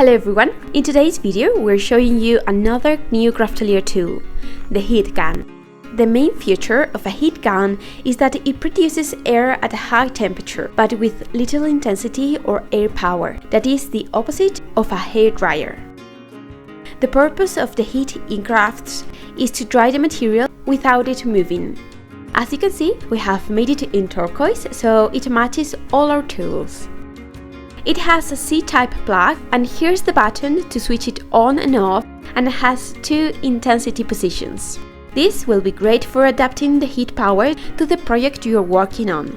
Hello everyone! In today's video we're showing you another new Craftelier tool, the heat gun. The main feature of a heat gun is that it produces air at a high temperature but with little intensity or air power, that is the opposite of a hairdryer. The purpose of the heat in crafts is to dry the material without it moving. As you can see, we have made it in turquoise, so it matches all our tools. It has a C-type plug, and here's the button to switch it on and off, and it has two intensity positions. This will be great for adapting the heat power to the project you are working on.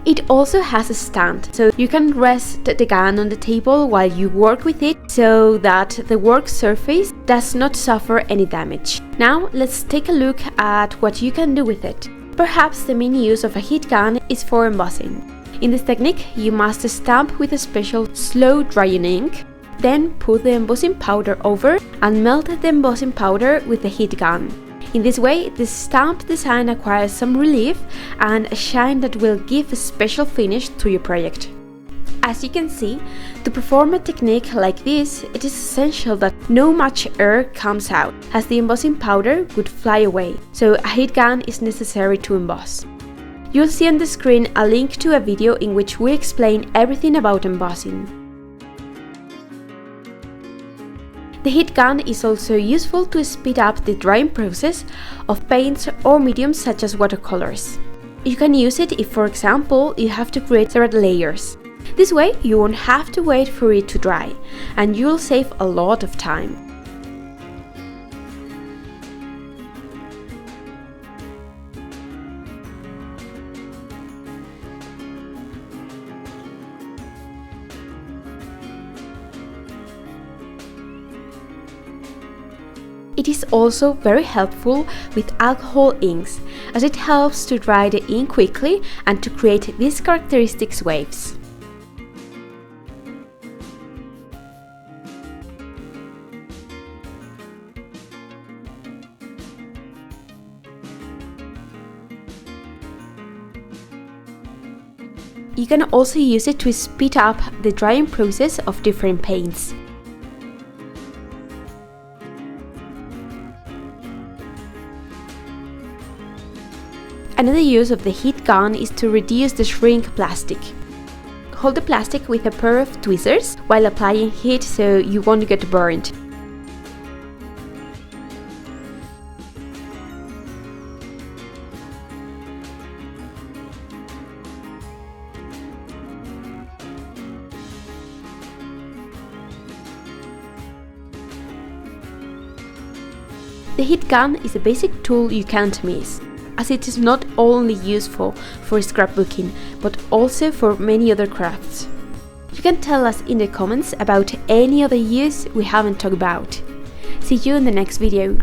It also has a stand, so you can rest the gun on the table while you work with it so that the work surface does not suffer any damage. Now let's take a look at what you can do with it. Perhaps the main use of a heat gun is for embossing. In this technique, you must stamp with a special slow drying ink, then put the embossing powder over and melt the embossing powder with the heat gun. In this way, the stamp design acquires some relief and a shine that will give a special finish to your project. As you can see, to perform a technique like this, it is essential that no much air comes out, as the embossing powder would fly away, so a heat gun is necessary to emboss. You'll see on the screen a link to a video in which we explain everything about embossing. The heat gun is also useful to speed up the drying process of paints or mediums such as watercolors. You can use it if, for example, you have to create several layers. This way you won't have to wait for it to dry, and you'll save a lot of time. It is also very helpful with alcohol inks, as it helps to dry the ink quickly and to create these characteristic waves. You can also use it to speed up the drying process of different paints. Another use of the heat gun is to reduce the shrink plastic. Hold the plastic with a pair of tweezers while applying heat so you won't get burned. The heat gun is a basic tool you can't miss, as it is not only useful for scrapbooking, but also for many other crafts. You can tell us in the comments about any other use we haven't talked about. See you in the next video.